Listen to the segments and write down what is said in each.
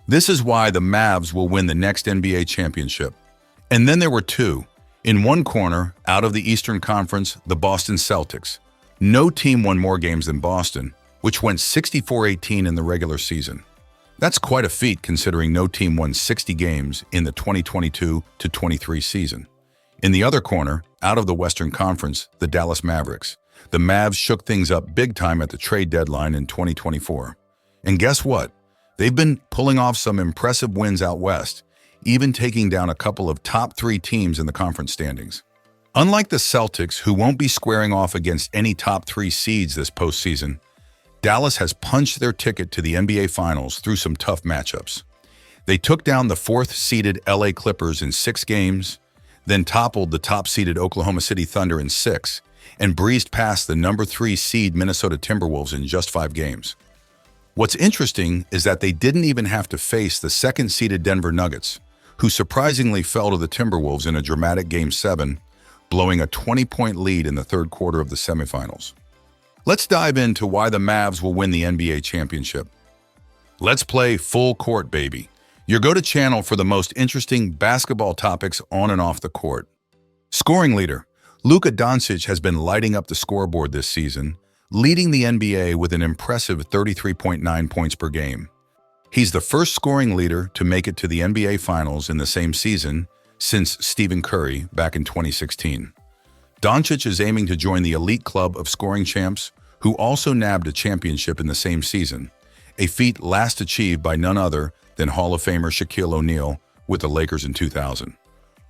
This is why the Mavs will win the next NBA championship. And then there were two. In one corner, out of the Eastern Conference, the Boston Celtics. No team won more games than Boston, which went 64-18 in the regular season. That's quite a feat considering no team won 60 games in the 2022-23 season. In the other corner, out of the Western Conference, the Dallas Mavericks. The Mavs shook things up big time at the trade deadline in 2024. And guess what? They've been pulling off some impressive wins out west, even taking down a couple of top 3 teams in the conference standings. Unlike the Celtics, who won't be squaring off against any top 3 seeds this postseason, Dallas has punched their ticket to the NBA Finals through some tough matchups. They took down the 4th-seeded LA Clippers in 6 games, then toppled the top-seeded Oklahoma City Thunder in 6, and breezed past the number 3 seed Minnesota Timberwolves in just 5 games. What's interesting is that they didn't even have to face the 2nd-seeded Denver Nuggets, who surprisingly fell to the Timberwolves in a dramatic Game 7, blowing a 20-point lead in the 3rd quarter of the semifinals. Let's dive into why the Mavs will win the NBA championship. Let's play full court, baby. Your go-to channel for the most interesting basketball topics on and off the court. Scoring leader. Luka Doncic has been lighting up the scoreboard this season, leading the NBA with an impressive 33.9 points per game. He's the first scoring leader to make it to the NBA Finals in the same season since Stephen Curry back in 2016. Doncic is aiming to join the elite club of scoring champs, who also nabbed a championship in the same season, a feat last achieved by none other than Hall of Famer Shaquille O'Neal with the Lakers in 2000.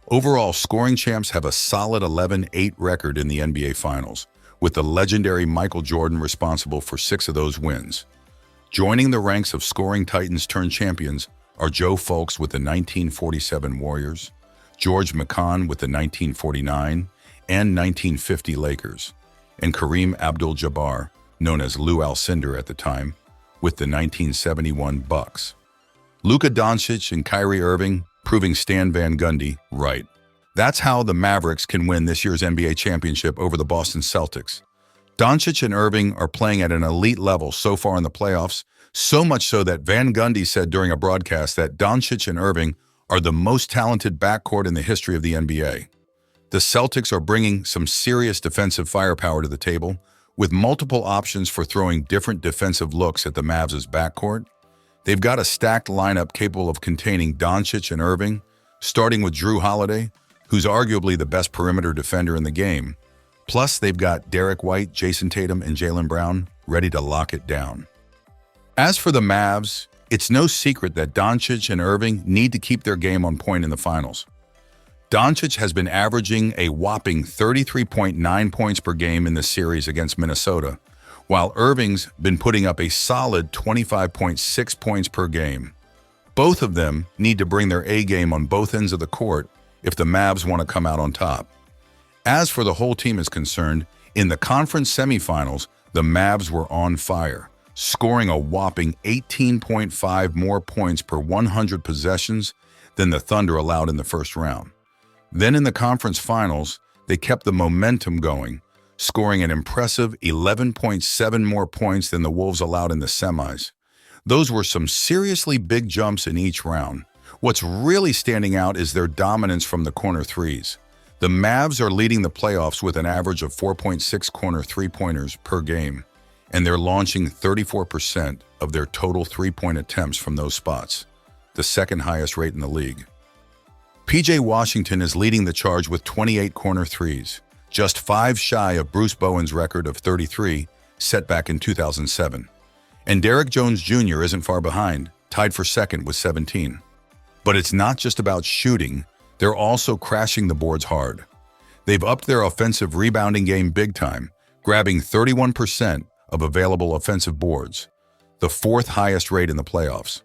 Overall, scoring champs have a solid 11-8 record in the NBA Finals, with the legendary Michael Jordan responsible for 6 of those wins. Joining the ranks of scoring titans turned champions are Joe Fulks with the 1947 Warriors, George McCann with the 1949 and 1950 Lakers, and Kareem Abdul-Jabbar, known as Lou Alcindor at the time, with the 1971 Bucks. Luka Doncic and Kyrie Irving proving Stan Van Gundy right. That's how the Mavericks can win this year's NBA championship over the Boston Celtics. Doncic and Irving are playing at an elite level so far in the playoffs, so much so that Van Gundy said during a broadcast that Doncic and Irving are the most talented backcourt in the history of the NBA. The Celtics are bringing some serious defensive firepower to the table, with multiple options for throwing different defensive looks at the Mavs' backcourt. They've got a stacked lineup capable of containing Doncic and Irving, starting with Jrue Holiday, who's arguably the best perimeter defender in the game. Plus, they've got Derek White, Jason Tatum, and Jaylen Brown ready to lock it down. As for the Mavs, it's no secret that Doncic and Irving need to keep their game on point in the finals. Doncic has been averaging a whopping 33.9 points per game in the series against Minnesota, while Irving's been putting up a solid 25.6 points per game. Both of them need to bring their A game on both ends of the court if the Mavs want to come out on top. As for the whole team is concerned, in the conference semifinals, the Mavs were on fire, scoring a whopping 18.5 more points per 100 possessions than the Thunder allowed in the first round. Then in the conference finals, they kept the momentum going, scoring an impressive 11.7 more points than the Wolves allowed in the semis. Those were some seriously big jumps in each round. What's really standing out is their dominance from the corner threes. The Mavs are leading the playoffs with an average of 4.6 corner three-pointers per game, and they're launching 34% of their total three-point attempts from those spots, the second highest rate in the league. P.J. Washington is leading the charge with 28 corner threes, just 5 shy of Bruce Bowen's record of 33, set back in 2007. And Derrick Jones Jr. isn't far behind, tied for second with 17. But it's not just about shooting, they're also crashing the boards hard. They've upped their offensive rebounding game big time, grabbing 31% of available offensive boards, the 4th highest rate in the playoffs.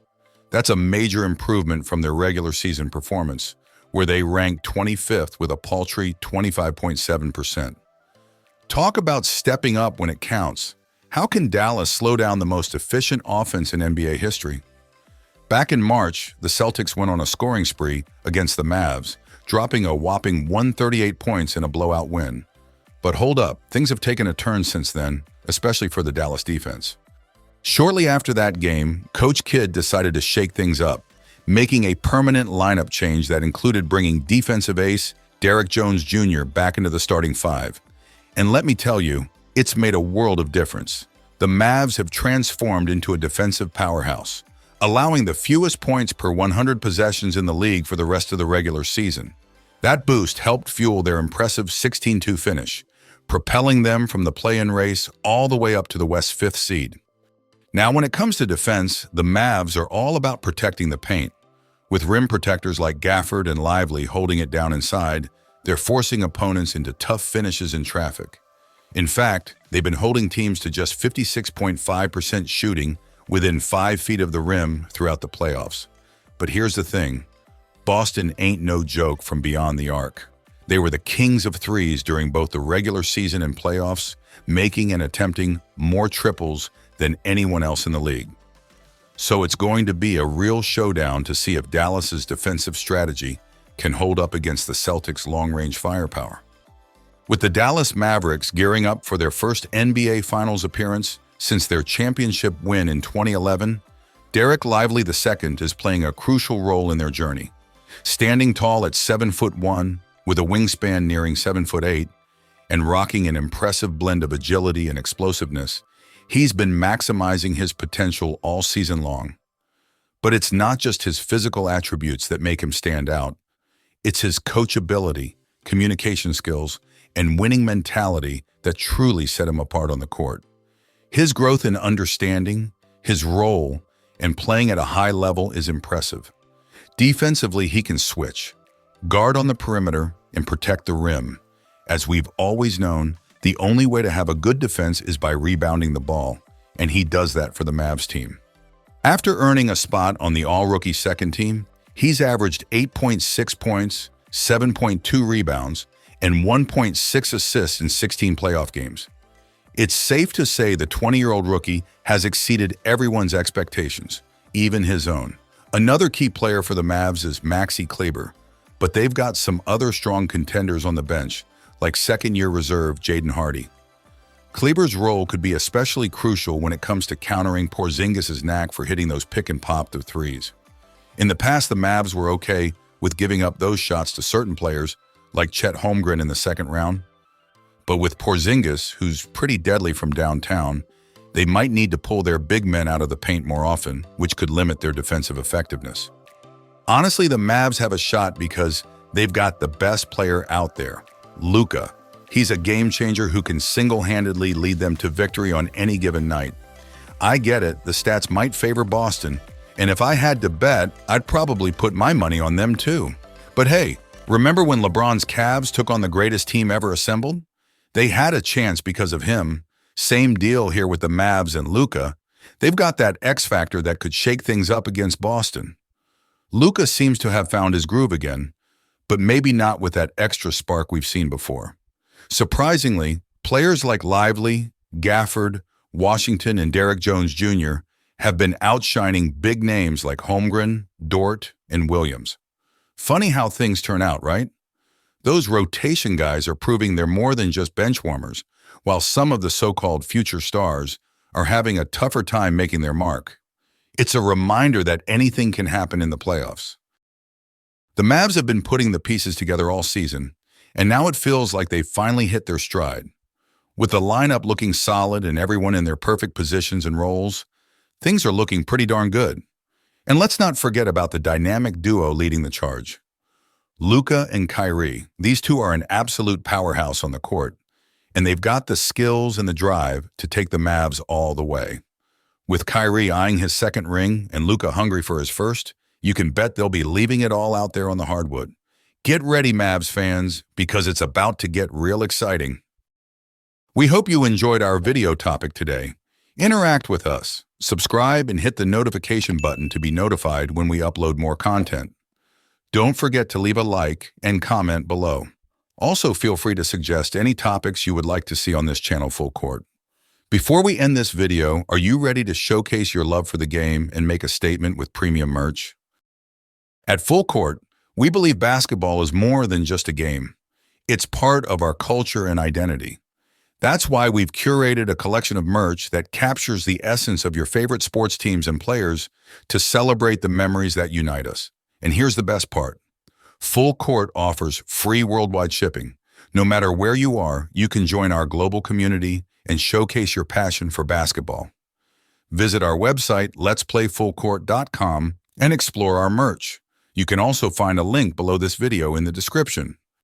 That's a major improvement from their regular season performance, where they ranked 25th with a paltry 25.7%. Talk about stepping up when it counts. How can Dallas slow down the most efficient offense in NBA history? Back in March, the Celtics went on a scoring spree against the Mavs, dropping a whopping 138 points in a blowout win. But hold up, things have taken a turn since then, especially for the Dallas defense. Shortly after that game, Coach Kidd decided to shake things up, making a permanent lineup change that included bringing defensive ace Derrick Jones Jr. back into the starting five. And let me tell you, it's made a world of difference. The Mavs have transformed into a defensive powerhouse, allowing the fewest points per 100 possessions in the league for the rest of the regular season. That boost helped fuel their impressive 16-2 finish, propelling them from the play-in race all the way up to the West's 5th seed. Now, when it comes to defense, the Mavs are all about protecting the paint. With rim protectors like Gafford and Lively holding it down inside, they're forcing opponents into tough finishes in traffic. In fact, they've been holding teams to just 56.5% shooting within 5 feet of the rim throughout the playoffs. But here's the thing. Boston ain't no joke from beyond the arc. They were the kings of threes during both the regular season and playoffs, making and attempting more triples than anyone else in the league. So it's going to be a real showdown to see if Dallas's defensive strategy can hold up against the Celtics' long-range firepower. With the Dallas Mavericks gearing up for their first NBA Finals appearance since their championship win in 2011, Dereck Lively II is playing a crucial role in their journey. Standing tall at 7'1", with a wingspan nearing 7'8", and rocking an impressive blend of agility and explosiveness, he's been maximizing his potential all season long. But it's not just his physical attributes that make him stand out. It's his coachability, communication skills, and winning mentality that truly set him apart on the court. His growth in understanding his role and playing at a high level is impressive. Defensively, he can switch, guard on the perimeter, and protect the rim. As we've always known, the only way to have a good defense is by rebounding the ball, and he does that for the Mavs team. After earning a spot on the all-rookie second team, he's averaged 8.6 points, 7.2 rebounds, and 1.6 assists in 16 playoff games. It's safe to say the 20-year-old rookie has exceeded everyone's expectations, even his own. Another key player for the Mavs is Maxi Kleber, but they've got some other strong contenders on the bench, like second-year reserve Jaden Hardy. Kleber's role could be especially crucial when it comes to countering Porzingis' knack for hitting those pick-and-pop threes. In the past, the Mavs were okay with giving up those shots to certain players, like Chet Holmgren in the second round. But with Porzingis, who's pretty deadly from downtown, they might need to pull their big men out of the paint more often, which could limit their defensive effectiveness. Honestly, the Mavs have a shot because they've got the best player out there, Luka. He's a game changer who can single-handedly lead them to victory on any given night. I get it, the stats might favor Boston, and if I had to bet, I'd probably put my money on them too. But hey, remember when LeBron's Cavs took on the greatest team ever assembled? They had a chance because of him. Same deal here with the Mavs and Luka. They've got that X factor that could shake things up against Boston. Luka seems to have found his groove again, but maybe not with that extra spark we've seen before. Surprisingly, players like Lively, Gafford, Washington, and Derrick Jones Jr. have been outshining big names like Holmgren, Dort, and Williams. Funny how things turn out, right? Those rotation guys are proving they're more than just bench warmers, while some of the so-called future stars are having a tougher time making their mark. It's a reminder that anything can happen in the playoffs. The Mavs have been putting the pieces together all season, and now it feels like they've finally hit their stride. With the lineup looking solid and everyone in their perfect positions and roles, things are looking pretty darn good. And let's not forget about the dynamic duo leading the charge. Luka and Kyrie, these two are an absolute powerhouse on the court, and they've got the skills and the drive to take the Mavs all the way. With Kyrie eyeing his second ring and Luka hungry for his first, you can bet they'll be leaving it all out there on the hardwood. Get ready, Mavs fans, because it's about to get real exciting. We hope you enjoyed our video topic today. Interact with us, subscribe, and hit the notification button to be notified when we upload more content. Don't forget to leave a like and comment below. Also, feel free to suggest any topics you would like to see on this channel Full Court. Before we end this video, are you ready to showcase your love for the game and make a statement with premium merch? At Full Court, we believe basketball is more than just a game. It's part of our culture and identity. That's why we've curated a collection of merch that captures the essence of your favorite sports teams and players to celebrate the memories that unite us. And here's the best part. Full Court offers free worldwide shipping. No matter where you are, you can join our global community and showcase your passion for basketball. Visit our website, letsplayfullcourt.com, and explore our merch. You can also find a link below this video in the description.